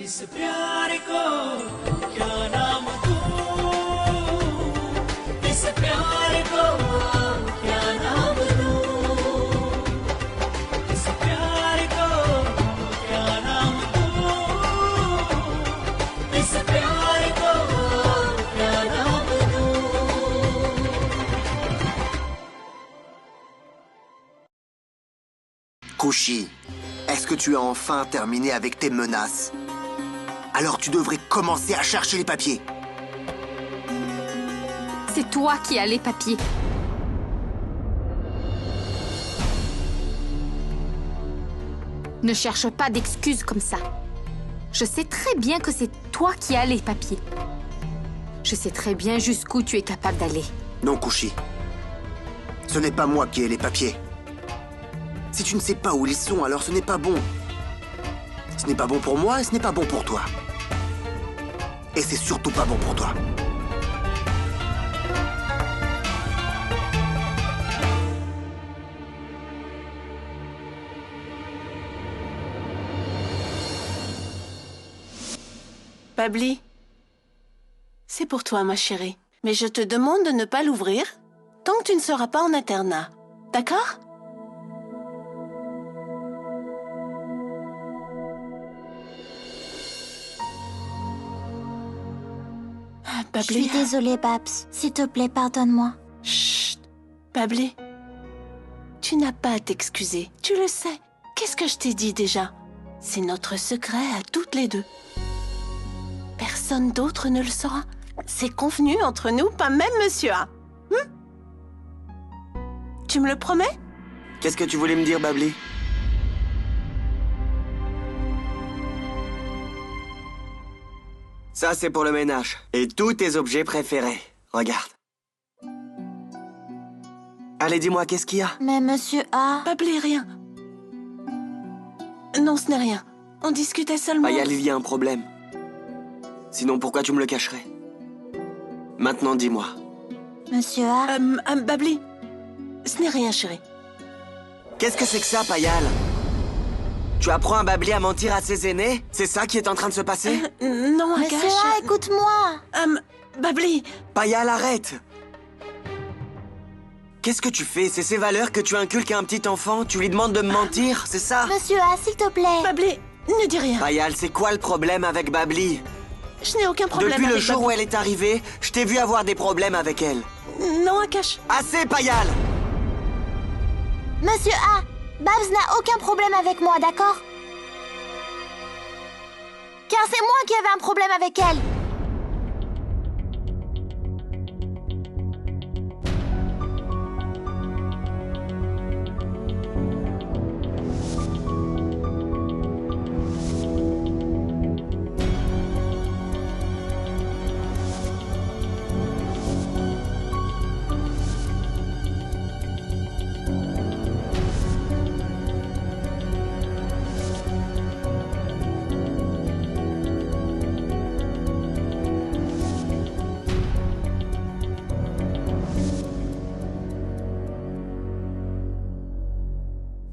इस प्यार को क्या नाम दूं, इस प्यार को क्या नाम दूं, इस प्यार को क्या नाम दूं, इस प्यार को क्या नाम दूं। Kushi, est-ce que tu as enfin terminé avec tes menaces? Alors tu devrais commencer à chercher les papiers. C'est toi qui as les papiers. Ne cherche pas d'excuses comme ça. Je sais très bien que c'est toi qui as les papiers. Je sais très bien jusqu'où tu es capable d'aller. Non, Kushi. Ce n'est pas moi qui ai les papiers. Si tu ne sais pas où ils sont, alors ce n'est pas bon. Ce n'est pas bon pour moi et ce n'est pas bon pour toi. Et c'est surtout pas bon pour toi. Babli, c'est pour toi, ma chérie. Mais je te demande de ne pas l'ouvrir tant que tu ne seras pas en internat. D'accord? Je suis désolée, Babs. S'il te plaît, pardonne-moi. Chut, Babli. Tu n'as pas à t'excuser. Tu le sais. Qu'est-ce que je t'ai dit déjà? C'est notre secret à toutes les deux. Personne d'autre ne le saura. C'est convenu entre nous, pas même Monsieur A. Tu me le promets? Qu'est-ce que tu voulais me dire, Babli? Ça, c'est pour le ménage. Et tous tes objets préférés. Regarde. Allez, dis-moi, qu'est-ce qu'il y a? Mais Monsieur A... Babli, rien. Non, ce n'est rien. On discutait seulement... Payal, il y a un problème. Sinon, pourquoi tu me le cacherais? Maintenant, dis-moi. Monsieur A... Babli, ce n'est rien, chérie. Qu'est-ce que c'est que ça, Payal? Tu apprends à Babli à mentir à ses aînés? C'est ça qui est en train de se passer? Non, Monsieur Akash. A, écoute-moi. Babli, Payal, arrête! Qu'est-ce que tu fais? C'est ces valeurs que tu inculques à un petit enfant? Tu lui demandes de me mentir, c'est ça? Monsieur A, s'il te plaît. Babli, ne dis rien. Payal, c'est quoi le problème avec Babli? Je n'ai aucun problème Depuis le avec jour où Babli. elle est arrivée, je t'ai vu avoir des problèmes avec elle. Non, Akash. Assez, Payal! Monsieur A, Babs n'a aucun problème avec moi, d'accord? Car c'est moi qui avais un problème avec elle.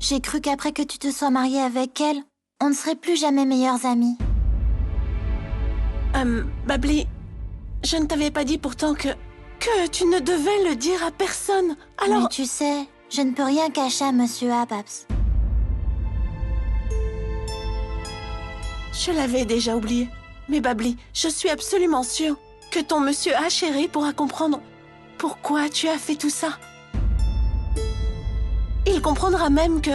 J'ai cru qu'après que tu te sois mariée avec elle, on ne serait plus jamais meilleurs amis. Babli, je ne t'avais pas dit pourtant que tu ne devais le dire à personne. Alors... Mais tu sais, je ne peux rien cacher à Monsieur A, Babs. Je l'avais déjà oublié. Mais Babli, je suis absolument sûre que ton Monsieur A chéri pourra comprendre pourquoi tu as fait tout ça. Il comprendra même que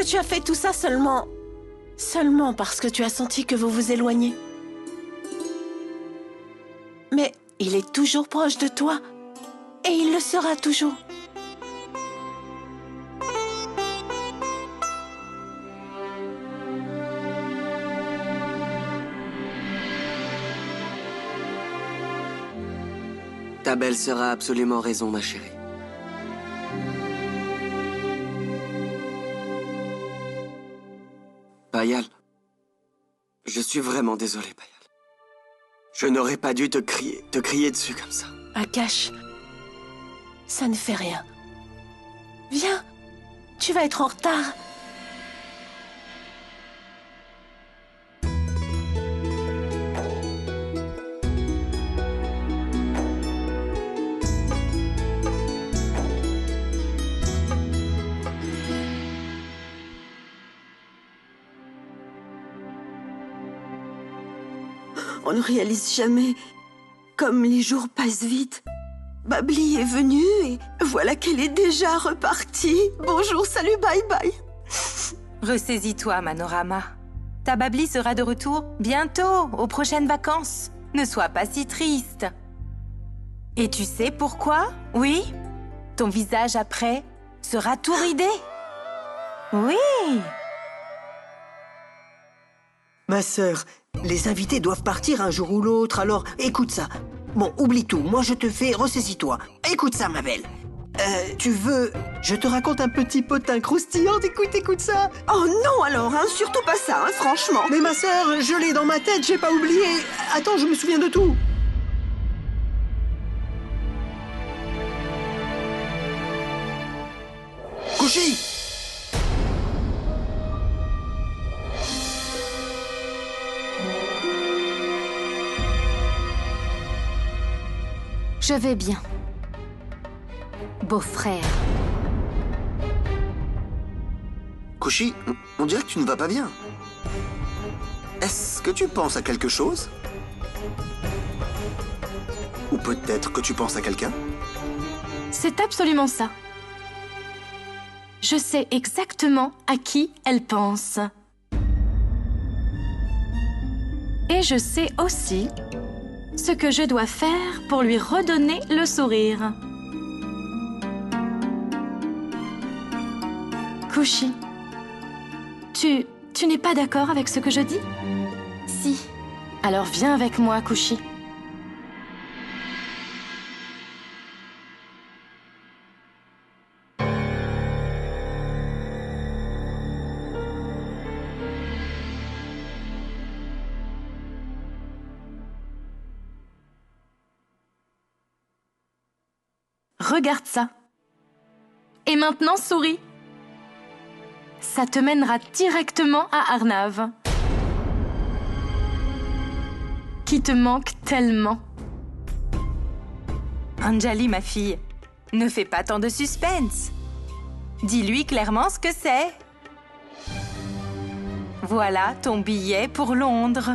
tu as fait tout ça seulement parce que tu as senti que vous vous éloignez. Mais il est toujours proche de toi et il le sera toujours. Ta belle-sœur a absolument raison, ma chérie. Payal, je suis vraiment désolé, Payal. Je n'aurais pas dû te crier dessus comme ça. Akash, ça ne fait rien. Viens, tu vas être en retard. ne réalise jamais comme les jours passent vite. Babli est venue et voilà qu'elle est déjà repartie. Bonjour, salut, bye bye. Ressaisis-toi, Manorama. Ta Babli sera de retour bientôt, aux prochaines vacances. Ne sois pas si triste. Et tu sais pourquoi? Oui, ton visage après sera tout ridé. Oui. Ma sœur, les invités doivent partir un jour ou l'autre, alors écoute ça. Bon, oublie tout, moi je te fais, ressaisis-toi. Écoute ça, ma belle. Tu veux... Je te raconte un petit potin croustillant, écoute ça. Oh non alors, hein, surtout pas ça, hein, franchement. Mais ma sœur, je l'ai dans ma tête, j'ai pas oublié. Attends, je me souviens de tout. Kushi! Je vais bien. Beau-frère. Kushi, on dirait que tu ne vas pas bien. Est-ce que tu penses à quelque chose? Ou peut-être que tu penses à quelqu'un? C'est absolument ça. Je sais exactement à qui elle pense. Et je sais aussi ce que je dois faire pour lui redonner le sourire. Kushi, tu n'es pas d'accord avec ce que je dis? Si. Alors viens avec moi, Kushi. Regarde ça. Et maintenant, souris. Ça te mènera directement à Arnav, qui te manque tellement. Anjali, ma fille, ne fais pas tant de suspense. Dis-lui clairement ce que c'est. Voilà ton billet pour Londres.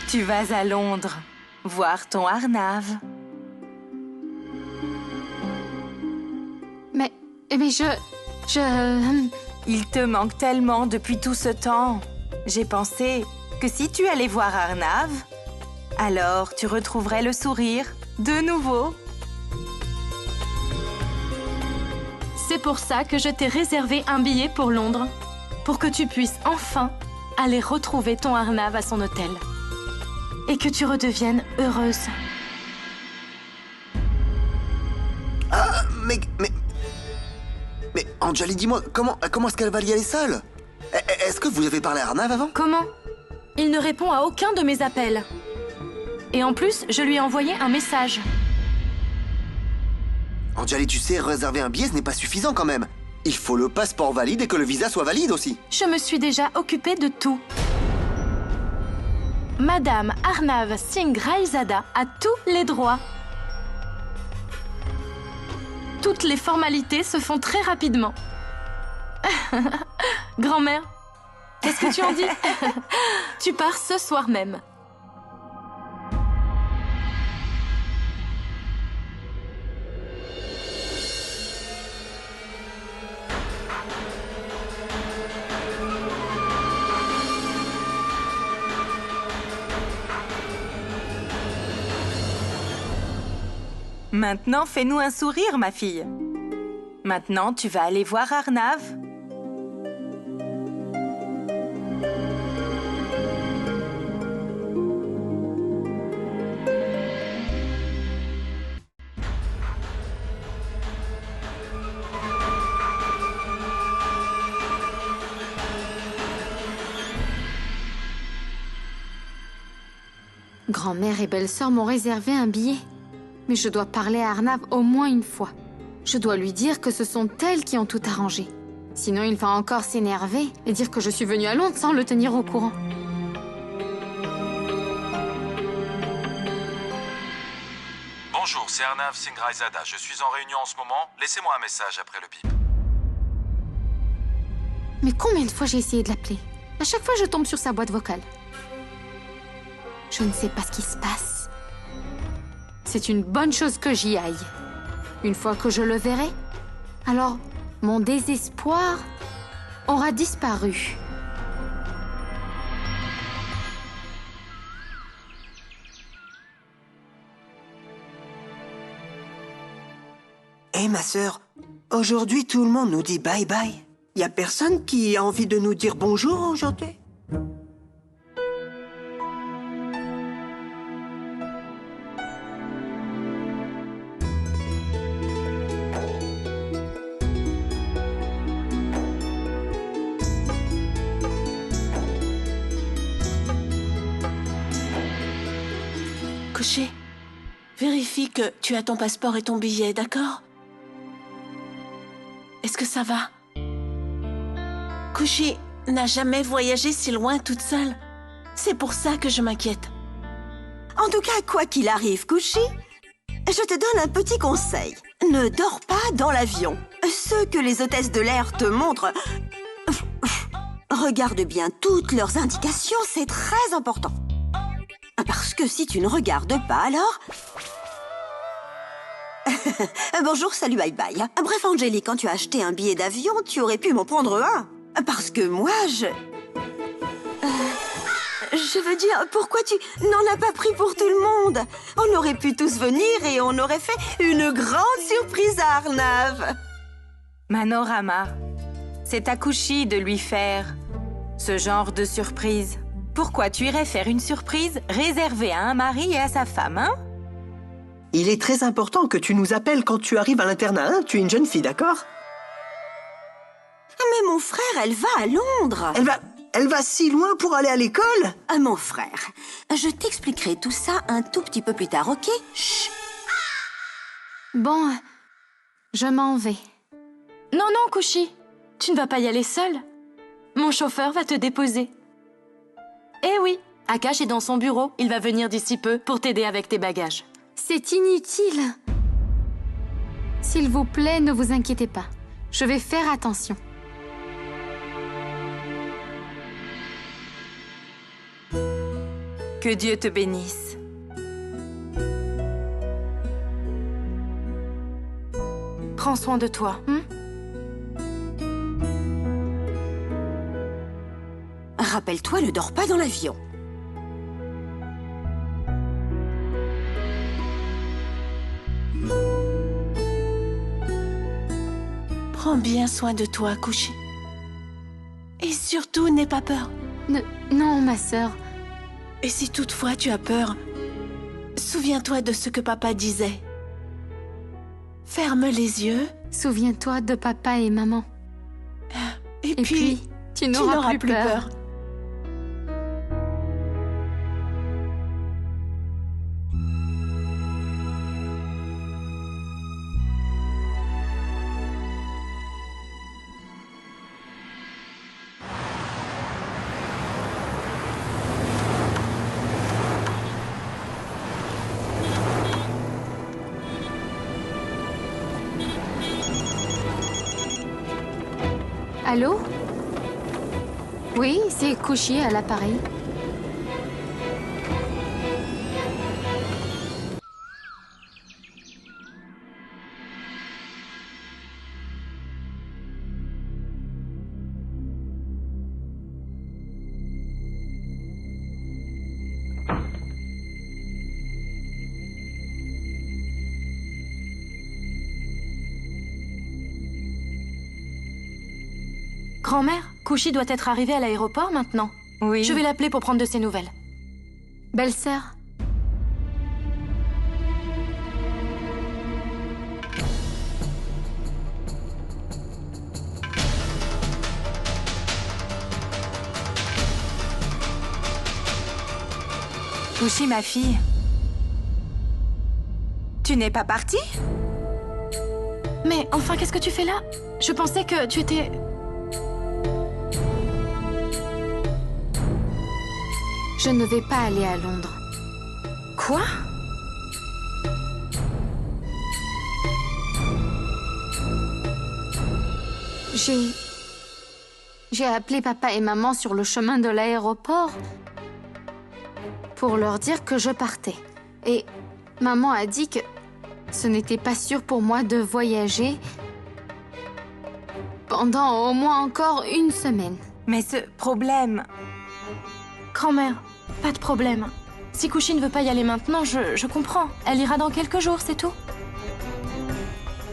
Tu vas à Londres voir ton Arnav. Mais Il te manque tellement depuis tout ce temps. J'ai pensé que si tu allais voir Arnav, alors tu retrouverais le sourire de nouveau. C'est pour ça que je t'ai réservé un billet pour Londres, pour que tu puisses enfin aller retrouver ton Arnav à son hôtel. Et que tu redeviennes heureuse. Ah, mais Anjali, dis-moi, comment est-ce qu'elle va y aller seule? Est-ce que vous avez parlé à Arnav avant? Comment? Il ne répond à aucun de mes appels. Et en plus, je lui ai envoyé un message. Anjali, tu sais, réserver un billet, ce n'est pas suffisant quand même. Il faut le passeport valide et que le visa soit valide aussi. Je me suis déjà occupée de tout. Madame Arnav Singh Raizada a tous les droits. Toutes les formalités se font très rapidement. Grand-mère, qu'est-ce que tu en dis? Tu pars ce soir même. Maintenant, fais-nous un sourire, ma fille. Maintenant, tu vas aller voir Arnav. Grand-mère et belle-sœur m'ont réservé un billet. Mais je dois parler à Arnav au moins une fois. Je dois lui dire que ce sont elles qui ont tout arrangé. Sinon, il va encore s'énerver et dire que je suis venue à Londres sans le tenir au courant. Bonjour, c'est Arnav Singh Raizada. Je suis en réunion en ce moment. Laissez-moi un message après le bip. Mais combien de fois j'ai essayé de l'appeler? À chaque fois, je tombe sur sa boîte vocale. Je ne sais pas ce qui se passe. C'est une bonne chose que j'y aille. Une fois que je le verrai, alors mon désespoir aura disparu. Hé, ma sœur, aujourd'hui, tout le monde nous dit bye-bye. Y a personne qui a envie de nous dire bonjour aujourd'hui? Coucher. Vérifie que tu as ton passeport et ton billet, d'accord? Est-ce que ça va? Kushi n'a jamais voyagé si loin toute seule. C'est pour ça que je m'inquiète. En tout cas, quoi qu'il arrive, Kushi, je te donne un petit conseil. Ne dors pas dans l'avion. Ce que les hôtesses de l'air te montrent... Regarde bien toutes leurs indications, c'est très important. Parce que si tu ne regardes pas, alors... Bonjour, salut, bye bye. Bref, Angélique, quand tu as acheté un billet d'avion, tu aurais pu m'en prendre un. Parce que moi, je veux dire, pourquoi tu n'en as pas pris pour tout le monde? On aurait pu tous venir et on aurait fait une grande surprise à Arnav. Manorama, c'est à Kushi de lui faire ce genre de surprise. Pourquoi tu irais faire une surprise réservée à un mari et à sa femme, hein? Il est très important que tu nous appelles quand tu arrives à l'internat, hein? Tu es une jeune fille, d'accord? Mais mon frère, elle va à Londres. Elle va si loin pour aller à l'école? Mon frère, je t'expliquerai tout ça un tout petit peu plus tard, ok? Chut. Bon, je m'en vais. Non, non, Kushi. Tu ne vas pas y aller seule. Mon chauffeur va te déposer. Eh oui, Akash est dans son bureau. Il va venir d'ici peu pour t'aider avec tes bagages. C'est inutile. S'il vous plaît, ne vous inquiétez pas. Je vais faire attention. Que Dieu te bénisse. Prends soin de toi. Rappelle-toi, ne dors pas dans l'avion. Prends bien soin de toi, Kushi. Et surtout, n'aie pas peur. Non, ma sœur. Et si toutefois tu as peur, souviens-toi de ce que papa disait. Ferme les yeux. Souviens-toi de papa et maman. Et puis tu n'auras plus peur. Allô? Oui, c'est Kushi à l'appareil. Grand-mère, Kushi doit être arrivé à l'aéroport maintenant. Oui. Je vais l'appeler pour prendre de ses nouvelles. Belle-sœur. Kushi, ma fille. Tu n'es pas partie? Mais enfin, qu'est-ce que tu fais là? Je pensais que tu étais... Je ne vais pas aller à Londres. Quoi? J'ai appelé papa et maman sur le chemin de l'aéroport pour leur dire que je partais. Et maman a dit que ce n'était pas sûr pour moi de voyager pendant au moins encore une semaine. Mais ce problème... Grand-mère, pas de problème. Si Kushi ne veut pas y aller maintenant, je comprends. Elle ira dans quelques jours, c'est tout.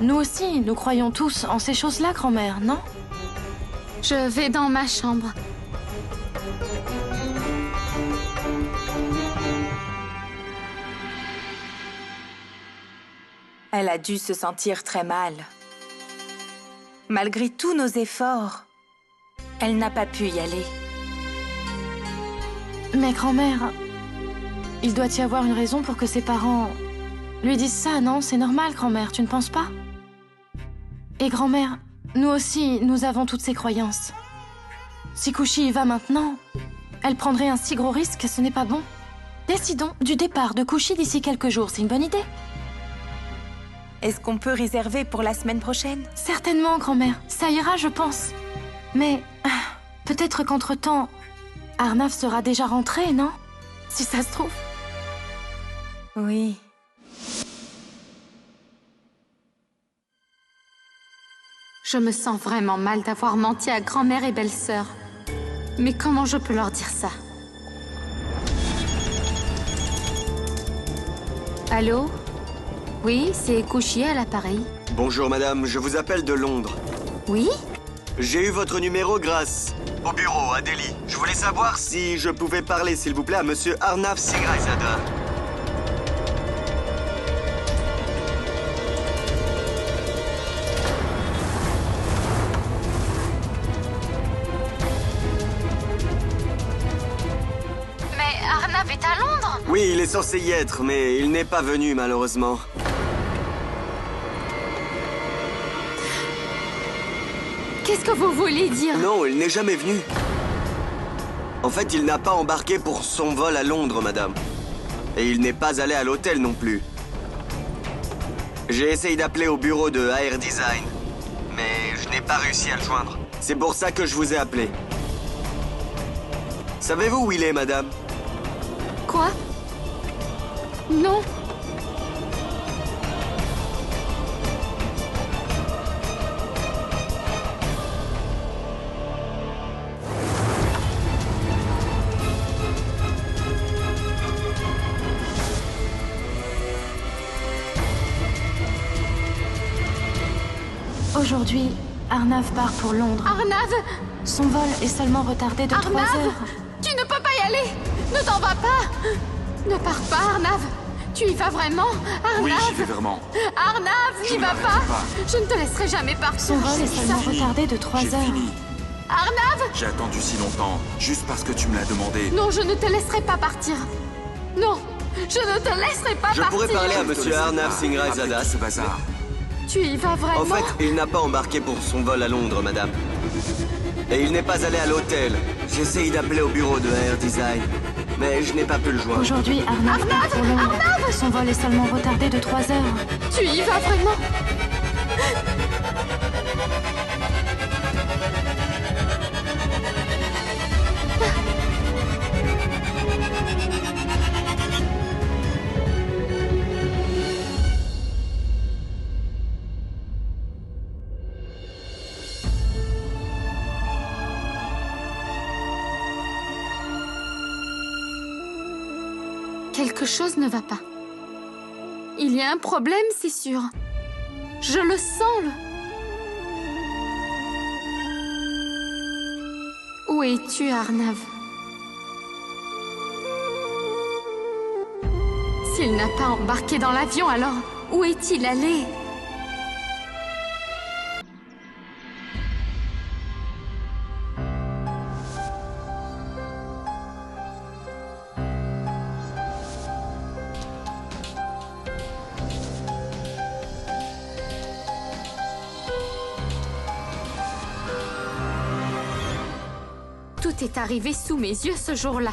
Nous aussi, nous croyons tous en ces choses-là, grand-mère, non? Je vais dans ma chambre. Elle a dû se sentir très mal. Malgré tous nos efforts, elle n'a pas pu y aller. Mais grand-mère, il doit y avoir une raison pour que ses parents lui disent ça, non? C'est normal, grand-mère, tu ne penses pas? Et grand-mère, nous aussi, nous avons toutes ces croyances. Si Kushi y va maintenant, elle prendrait un si gros risque, ce n'est pas bon. Décidons du départ de Kushi d'ici quelques jours, c'est une bonne idée. Est-ce qu'on peut réserver pour la semaine prochaine? Certainement, grand-mère, ça ira, je pense. Mais peut-être qu'entre-temps, Arnav sera déjà rentré, non? Si ça se trouve. Oui. Je me sens vraiment mal d'avoir menti à grand-mère et belle-sœur. Mais comment je peux leur dire ça? Allô? Oui, c'est Kushi à l'appareil. Bonjour madame, je vous appelle de Londres. Oui? J'ai eu votre numéro grâce au bureau à Delhi. Je voulais savoir si je pouvais parler, s'il vous plaît, à monsieur Arnav Singhraizada. Mais Arnav est à Londres? Oui, il est censé y être, mais il n'est pas venu malheureusement. Qu'est-ce que vous voulez dire? Non, il n'est jamais venu. En fait, il n'a pas embarqué pour son vol à Londres, madame. Et il n'est pas allé à l'hôtel non plus. J'ai essayé d'appeler au bureau de AR Design, mais je n'ai pas réussi à le joindre. C'est pour ça que je vous ai appelé. Savez-vous où il est, madame? Quoi? Non. Aujourd'hui, Arnav part pour Londres. Arnav! Son vol est seulement retardé de 3 Arnav! heures. Tu ne peux pas y aller! Ne t'en vas pas! Ne pars pas, Arnav! Tu y vas vraiment? Arnav! Oui, j'y vais vraiment. Arnav, n'y va m'arrêterai pas! Je ne te laisserai jamais partir. Son vol est seulement retardé de 3 J'ai heures. fini. Arnav! J'ai attendu si longtemps, juste parce que tu me l'as demandé. Non, je ne te laisserai pas partir. Non, je ne te laisserai pas Je partir. pourrais parler à monsieur Arnav Singhraizada. Après tout ce bazar. Tu y vas vraiment? En fait, il n'a pas embarqué pour son vol à Londres, madame. Et il n'est pas allé à l'hôtel. J'ai essayé d'appeler au bureau de AR Design, mais je n'ai pas pu le joindre. Aujourd'hui, Arnav part pour Londres. Son vol est seulement retardé de 3 heures. Tu y vas vraiment? Quelque chose ne va pas. Il y a un problème, c'est sûr. Je le sens. Où es-tu, Arnav? S'il n'a pas embarqué dans l'avion, alors où est-il allé? Tout est arrivé sous mes yeux ce jour-là.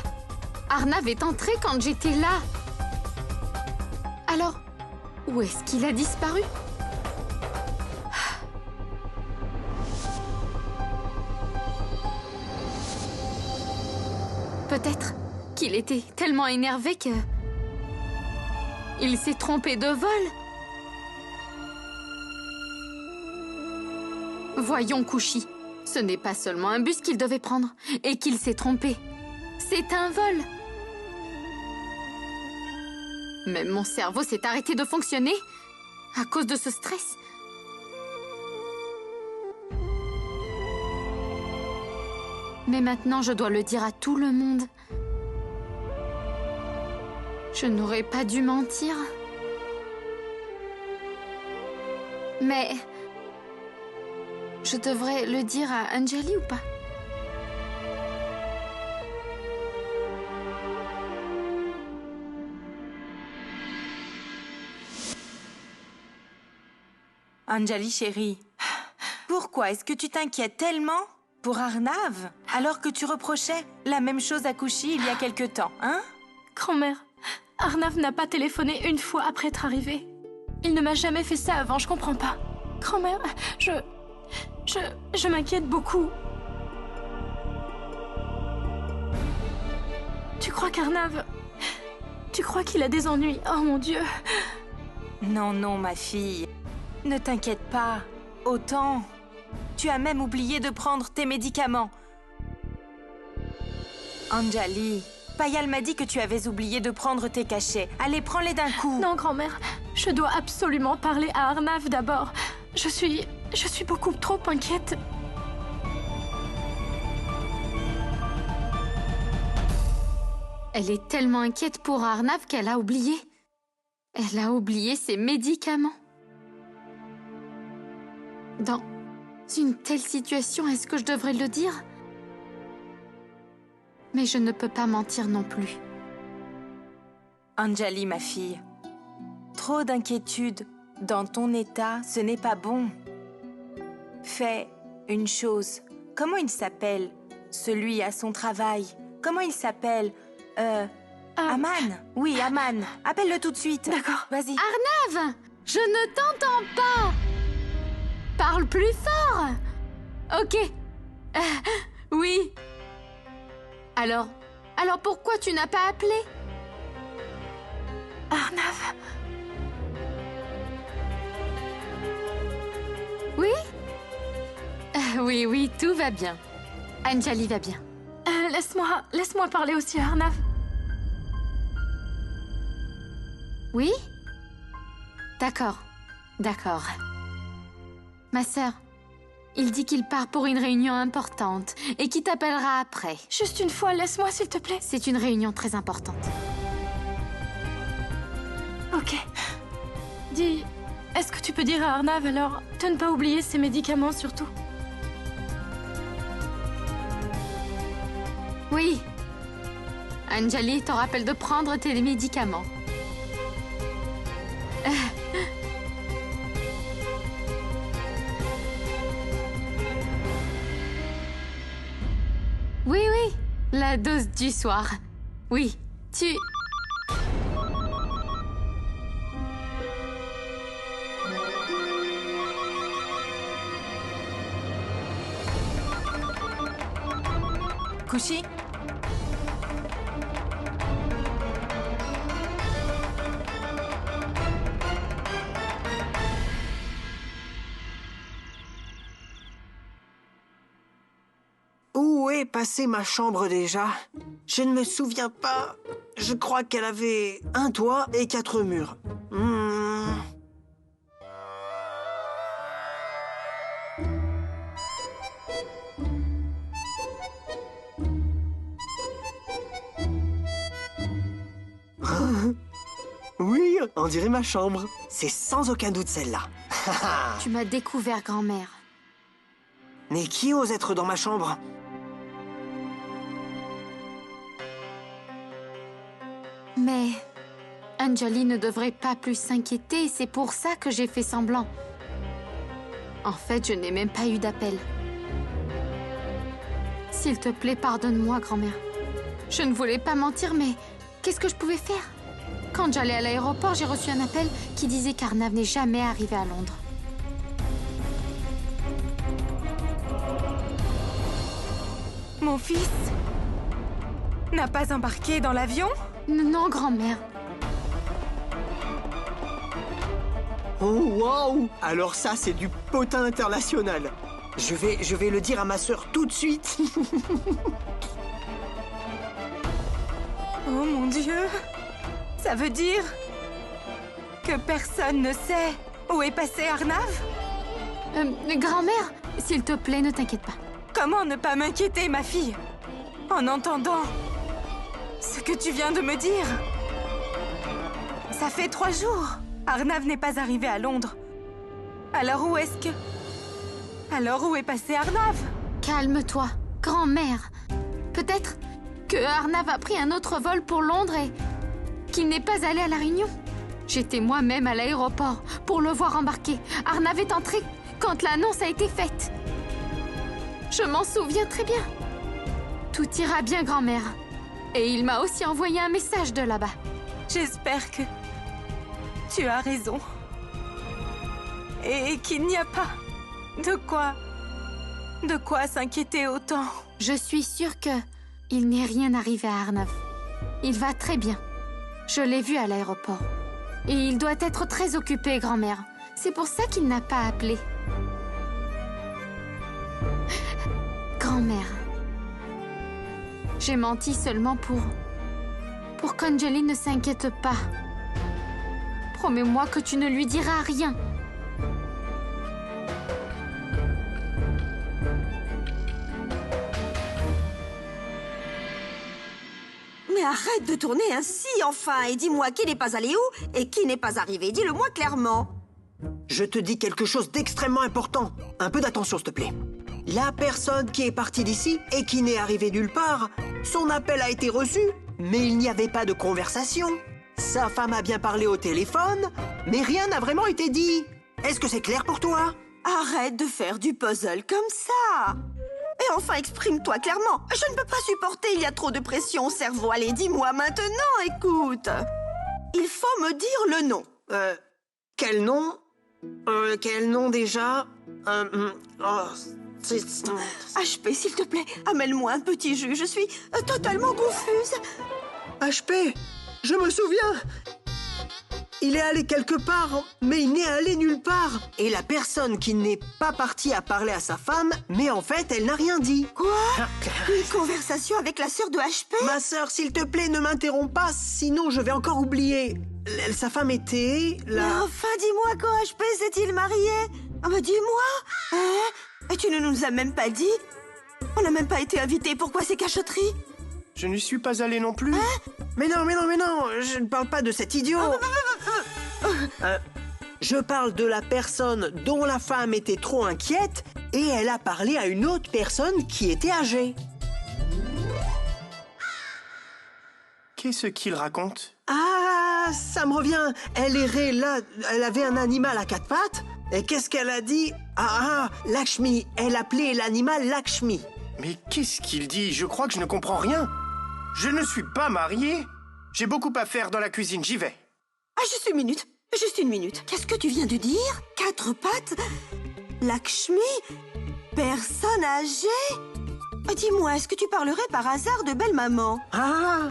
Arnav est entré quand j'étais là. Alors, où est-ce qu'il a disparu? Peut-être qu'il était tellement énervé que... il s'est trompé de vol. Voyons, Kushi. Ce n'est pas seulement un bus qu'il devait prendre et qu'il s'est trompé. C'est un vol. Même mon cerveau s'est arrêté de fonctionner à cause de ce stress. Mais maintenant, je dois le dire à tout le monde. Je n'aurais pas dû mentir. Mais... je devrais le dire à Anjali ou pas? Anjali, chérie, pourquoi est-ce que tu t'inquiètes tellement pour Arnav alors que tu reprochais la même chose à Kushi il y a quelque temps, hein? Grand-mère, Arnav n'a pas téléphoné une fois après être arrivé. Il ne m'a jamais fait ça avant, je comprends pas. Grand-mère, je m'inquiète beaucoup. Tu crois qu'Arnav... tu crois qu'il a des ennuis? Oh mon Dieu! Non, non, ma fille. Ne t'inquiète pas. Autant. Tu as même oublié de prendre tes médicaments. Anjali, Payal m'a dit que tu avais oublié de prendre tes cachets. Allez, prends-les d'un coup. Non, grand-mère, je dois absolument parler à Arnav d'abord. Je suis beaucoup trop inquiète. Elle est tellement inquiète pour Arnav qu'elle a oublié. Elle a oublié ses médicaments. Dans une telle situation, est-ce que je devrais le dire? Mais je ne peux pas mentir non plus. Anjali, ma fille, trop d'inquiétude dans ton état, ce n'est pas bon. Fais une chose. Comment il s'appelle, celui à son travail? Comment il s'appelle? Aman. Oui, Aman. Appelle-le tout de suite. D'accord. Vas-y. Arnav! Je ne t'entends pas! Parle plus fort! Ok. Oui. Alors pourquoi tu n'as pas appelé? Arnav. Oui? Oui, tout va bien. Anjali va bien. Laisse-moi parler aussi à Arnav. Oui? D'accord. Ma sœur, il dit qu'il part pour une réunion importante et qu'il t'appellera après. Juste une fois, laisse-moi s'il te plaît. C'est une réunion très importante. Ok. Dis, est-ce que tu peux dire à Arnav alors de ne pas oublier ses médicaments surtout? Oui. Anjali te rappelle de prendre tes médicaments. Oui, la dose du soir. Oui, tu... Kushi? Où est passée ma chambre déjà? Je ne me souviens pas. Je crois qu'elle avait un toit et 4 murs. Oui, on dirait ma chambre. C'est sans aucun doute celle-là. Tu m'as découvert, grand-mère. Mais qui ose être dans ma chambre? Mais Anjali ne devrait pas plus s'inquiéter, c'est pour ça que j'ai fait semblant. En fait, je n'ai même pas eu d'appel. S'il te plaît, pardonne-moi, grand-mère. Je ne voulais pas mentir, mais qu'est-ce que je pouvais faire? Quand j'allais à l'aéroport, j'ai reçu un appel qui disait qu'Arnav n'est jamais arrivé à Londres. Mon fils? n'a pas embarqué dans l'avion? Non, grand-mère. Oh, waouh! Alors ça, c'est du potin international. Je vais le dire à ma sœur tout de suite. Oh mon Dieu! Ça veut dire que personne ne sait où est passé Arnav? Grand-mère, s'il te plaît, ne t'inquiète pas. Comment ne pas m'inquiéter, ma fille? En entendant ce que tu viens de me dire. Ça fait 3 jours. Arnav n'est pas arrivé à Londres. Alors où est-ce que... Alors où est passé Arnav? Calme-toi, grand-mère. Peut-être que Arnav a pris un autre vol pour Londres et qu'il n'est pas allé à la réunion. J'étais moi-même à l'aéroport pour le voir embarquer. Arnav est entré quand l'annonce a été faite. Je m'en souviens très bien. Tout ira bien, grand-mère. Et il m'a aussi envoyé un message de là-bas. J'espère que tu as raison. Et qu'il n'y a pas de quoi s'inquiéter autant. Je suis sûre que il n'est rien arrivé à Arnav. Il va très bien. Je l'ai vu à l'aéroport. Et il doit être très occupé, grand-mère. C'est pour ça qu'il n'a pas appelé. Grand-mère, j'ai menti seulement pour qu'Anjali ne s'inquiète pas. Promets-moi que tu ne lui diras rien. Mais arrête de tourner ainsi, enfin, et dis-moi qui n'est pas allé où et qui n'est pas arrivé. Dis-le-moi clairement. Je te dis quelque chose d'extrêmement important. Un peu d'attention, s'il te plaît. La personne qui est partie d'ici et qui n'est arrivée nulle part, son appel a été reçu, mais il n'y avait pas de conversation. Sa femme a bien parlé au téléphone, mais rien n'a vraiment été dit. Est-ce que c'est clair pour toi? Arrête de faire du puzzle comme ça. Et enfin, exprime-toi clairement. Je ne peux pas supporter, il y a trop de pression au cerveau. Allez, dis-moi maintenant, écoute. Il faut me dire le nom. Quel nom? Quel nom déjà? HP, s'il te plaît, amène-moi un petit jus. Je suis totalement confuse. HP, je me souviens. Il est allé quelque part, mais il n'est allé nulle part. Et la personne qui n'est pas partie a parlé à sa femme, mais en fait, elle n'a rien dit. Quoi? Une conversation avec la sœur de HP? Ma sœur, s'il te plaît, ne m'interromps pas, sinon je vais encore oublier. Sa femme était... Mais enfin, dis-moi quand HP s'est-il marié? Ah bah dis-moi. Et tu ne nous as même pas dit? On n'a même pas été invités, pourquoi ces cachotteries? Je n'y suis pas allé non plus. Mais non, je ne parle pas de cet idiot. Je parle de la personne dont la femme était trop inquiète et elle a parlé à une autre personne qui était âgée. Qu'est-ce qu'il raconte? Ah, ça me revient. Elle errait là, elle avait un animal à 4 pattes. Et qu'est-ce qu'elle a dit? Lakshmi. Elle appelait l'animal Lakshmi. Mais qu'est-ce qu'il dit? Je crois que je ne comprends rien. Je ne suis pas marié. J'ai beaucoup à faire dans la cuisine, j'y vais. Ah, juste une minute. Qu'est-ce que tu viens de dire? 4 pattes? Lakshmi? Personne âgée? Dis-moi, est-ce que tu parlerais par hasard de belle-maman? Ah!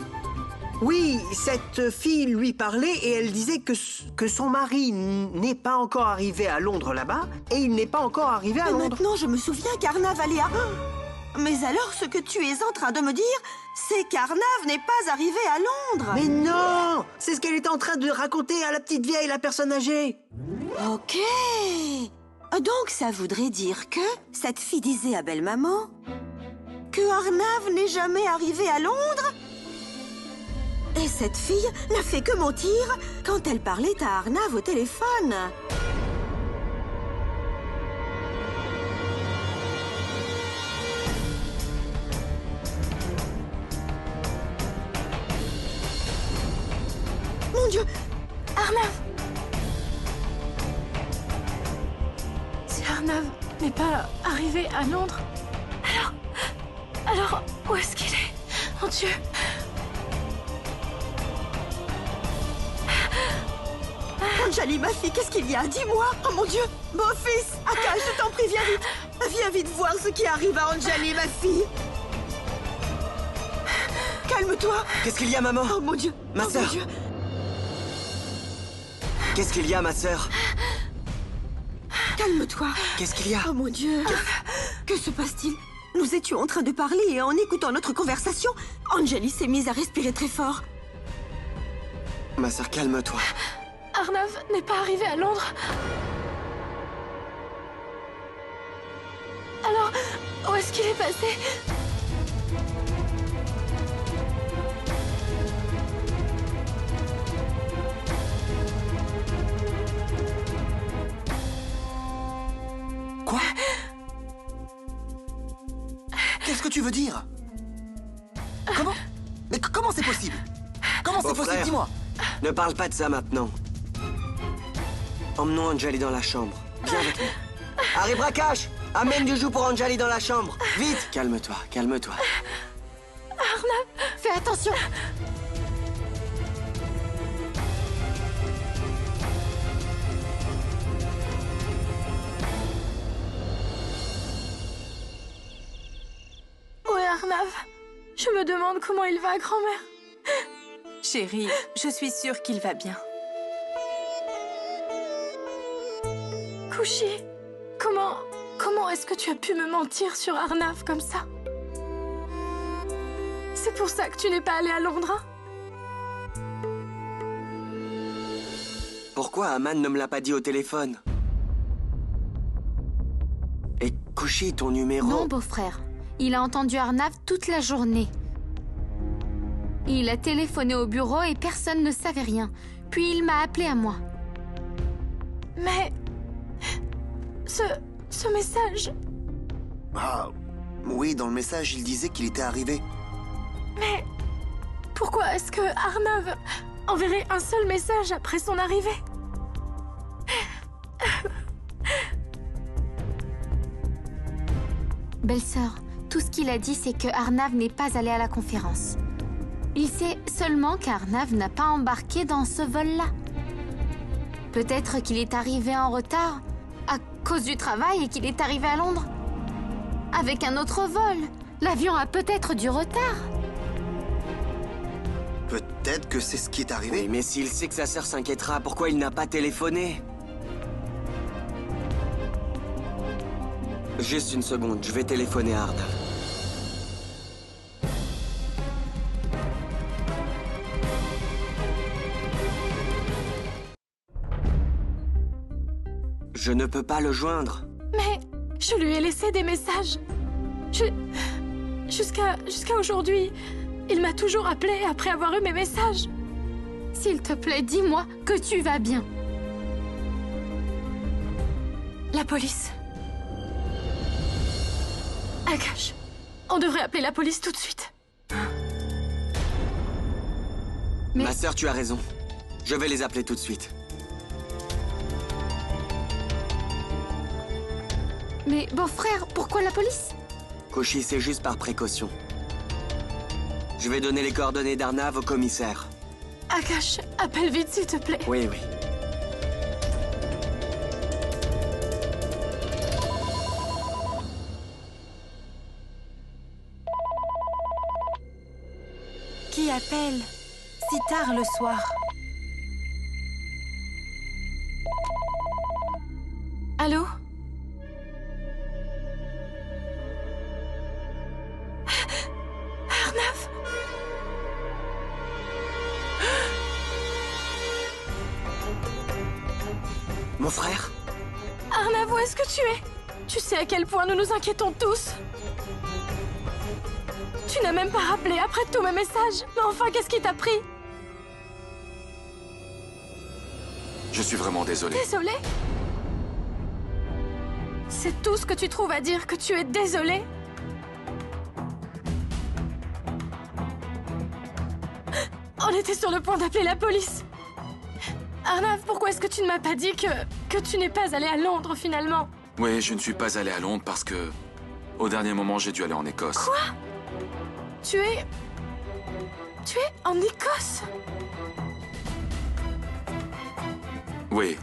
Oui, cette fille lui parlait et elle disait que son mari n'est pas encore arrivé à Londres là-bas et il n'est pas encore arrivé à Londres. Maintenant, je me souviens qu'Arnav allait à... Mais alors, ce que tu es en train de me dire, c'est qu'Arnav n'est pas arrivé à Londres. Mais non! C'est ce qu'elle était en train de raconter à la petite vieille, la personne âgée. Ok. Donc, ça voudrait dire que cette fille disait à belle-maman que Arnav n'est jamais arrivé à Londres? Et cette fille n'a fait que mentir quand elle parlait à Arnav au téléphone. Mon Dieu! Arnav! Si Arnav n'est pas arrivé à Londres, alors où est-ce qu'il est? Mon Dieu! Anjali, ma fille, qu'est-ce qu'il y a? Dis-moi! Oh mon Dieu! Mon fils! Akash, je t'en prie, viens vite! Viens vite voir ce qui arrive à Anjali, ma fille! Calme-toi. Qu'est-ce qu'il y a, maman? Oh mon Dieu. Ma Oh, sœur. mon Dieu. Qu'est-ce qu'il y a, ma sœur? Calme-toi. Qu'est-ce qu'il y a? Oh mon Dieu. Que se passe-t-il? Nous étions en train de parler et en écoutant notre conversation, Anjali s'est mise à respirer très fort. Ma sœur, calme-toi. Arnav n'est pas arrivé à Londres. Alors, où est-ce qu'il est passé? Quoi? Qu'est-ce que tu veux dire? Comment? Mais comment c'est possible? Comment c'est possible? Frère, Dis-moi. ne parle pas de ça maintenant. Emmenons Anjali dans la chambre. Viens avec nous. Harry Prakash, amène du jus pour Anjali dans la chambre. Vite. Calme-toi, calme-toi. Arnav, Fais attention. où est Arnav? Je me demande comment il va, grand-mère. Chérie, je suis sûre qu'il va bien. Kushi, comment est-ce que tu as pu me mentir sur Arnav comme ça? C'est pour ça que tu n'es pas allé à Londres, hein? Pourquoi Aman ne me l'a pas dit au téléphone? Et Kushi, ton numéro... Non, beau-frère. Il a entendu Arnav toute la journée. Il a téléphoné au bureau et personne ne savait rien. Puis il m'a appelé à moi. Mais... Ce message... Ah, oui, dans le message, il disait qu'il était arrivé. Mais... Pourquoi est-ce que Arnav enverrait un seul message après son arrivée? Belle-sœur, tout ce qu'il a dit, c'est que Arnav n'est pas allé à la conférence. Il sait seulement qu'Arnav n'a pas embarqué dans ce vol-là. Peut-être qu'il est arrivé en retard à cause du travail et qu'il est arrivé à Londres avec un autre vol. L'avion a peut-être du retard. Peut-être que c'est ce qui est arrivé. Oui, mais s'il sait que sa sœur s'inquiétera, pourquoi il n'a pas téléphoné? Juste une seconde, je vais téléphoner à Arnav. Je ne peux pas le joindre. Mais je lui ai laissé des messages. Jusqu'à aujourd'hui, il m'a toujours appelé après avoir eu mes messages. S'il te plaît, dis-moi que tu vas bien. La police. Akash, on devrait appeler la police tout de suite. Mais... Ma sœur, tu as raison. Je vais les appeler tout de suite. Mais beau-frère, pourquoi la police? Kushi, c'est juste par précaution. Je vais donner les coordonnées d'Arnav au commissaire. Akash, appelle vite s'il te plaît. Oui, oui. Qui appelle si tard le soir? Allô? Arnav? Mon frère? Arnav, où est-ce que tu es? Tu sais à quel point nous nous inquiétons tous. Tu n'as même pas rappelé après tous mes messages. Mais enfin, qu'est-ce qui t'a pris? Je suis vraiment désolé. Désolé? C'est tout ce que tu trouves à dire, que tu es désolé? On était sur le point d'appeler la police. Arnav, pourquoi est-ce que tu ne m'as pas dit que tu n'es pas allé à Londres finalement? Oui, je ne suis pas allé à Londres parce que... Au dernier moment, j'ai dû aller en Écosse. Quoi? Tu es en Écosse? Oui.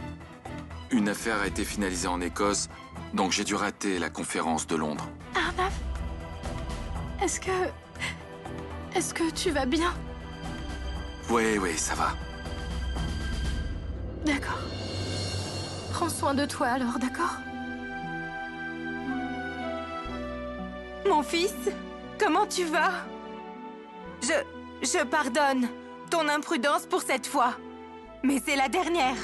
Une affaire a été finalisée en Écosse, donc j'ai dû rater la conférence de Londres. Arnav, Est-ce que tu vas bien? Oui, ça va. D'accord. Prends soin de toi alors, d'accord? Mon fils, comment tu vas? Je pardonne ton imprudence pour cette fois. Mais c'est la dernière.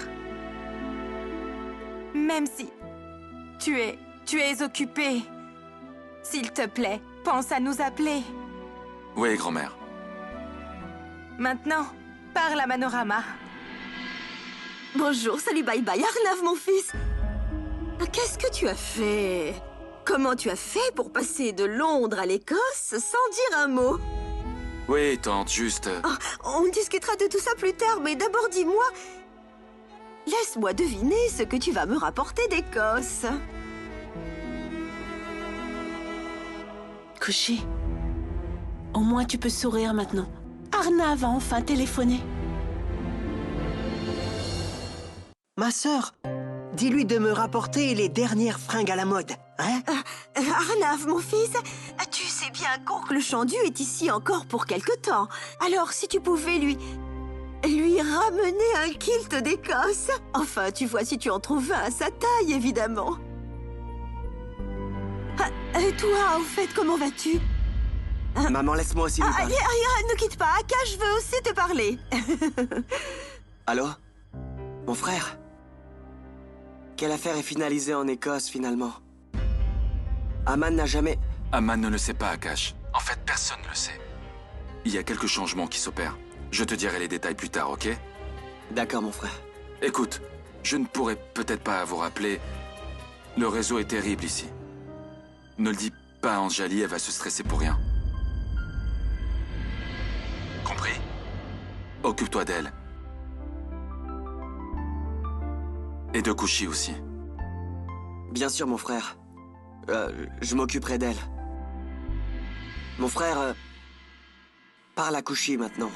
Même si tu es occupé, s'il te plaît, pense à nous appeler. Oui, grand-mère. Maintenant, parle à Manorama. Bonjour, salut, bye bye, Arnav, mon fils. Qu'est-ce que tu as fait? Comment tu as fait pour passer de Londres à l'Écosse sans dire un mot? Oui, tante, juste... On discutera de tout ça plus tard, mais d'abord dis-moi... Laisse-moi deviner ce que tu vas me rapporter d'Écosse. Kushi, au moins tu peux sourire maintenant. Arnav a enfin téléphoné. Ma sœur, dis-lui de me rapporter les dernières fringues à la mode, hein? Arnav, mon fils, tu sais bien qu'oncle Chandu est ici encore pour quelque temps. Alors, si tu pouvais lui ramener un kilt d'Écosse. Enfin, tu vois si tu en trouves un à sa taille, évidemment. Toi, au fait, comment vas-tu? Maman, laisse-moi aussi lui parler. Ne quitte pas, Aka, je veux aussi te parler. Allô? Mon frère? Quelle affaire est finalisée en Écosse, finalement? Aman n'a jamais... Aman ne le sait pas, Akash. En fait, personne ne le sait. Il y a quelques changements qui s'opèrent. Je te dirai les détails plus tard, ok? D'accord, mon frère. Écoute, je ne pourrais peut-être pas vous rappeler... Le réseau est terrible ici. Ne le dis pas à Anjali, elle va se stresser pour rien. Compris? Occupe-toi d'elle. Et de Kushi aussi. Bien sûr, mon frère. Je m'occuperai d'elle. Mon frère... parle à Kushi maintenant.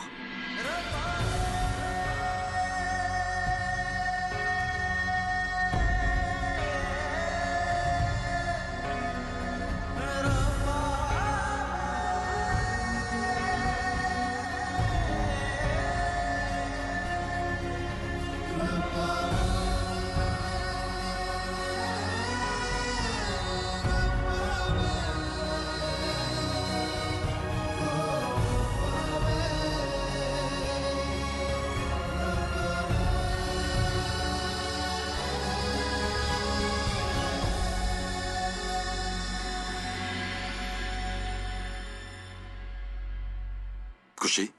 Kushi?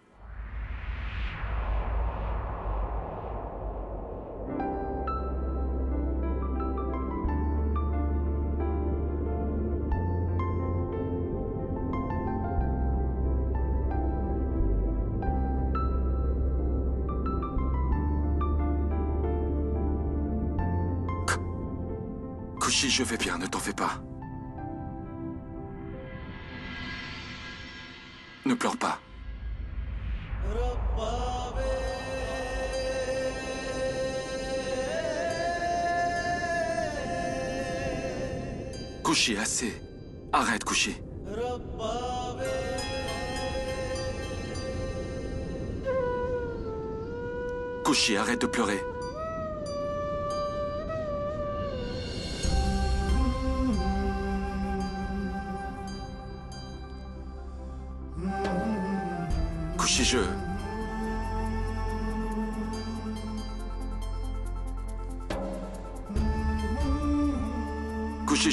Kushi, je vais bien, ne t'en fais pas. Ne pleure pas. Kushi, assez. Arrête, Kushi. Kushi, arrête de pleurer. Kushi, Kushi,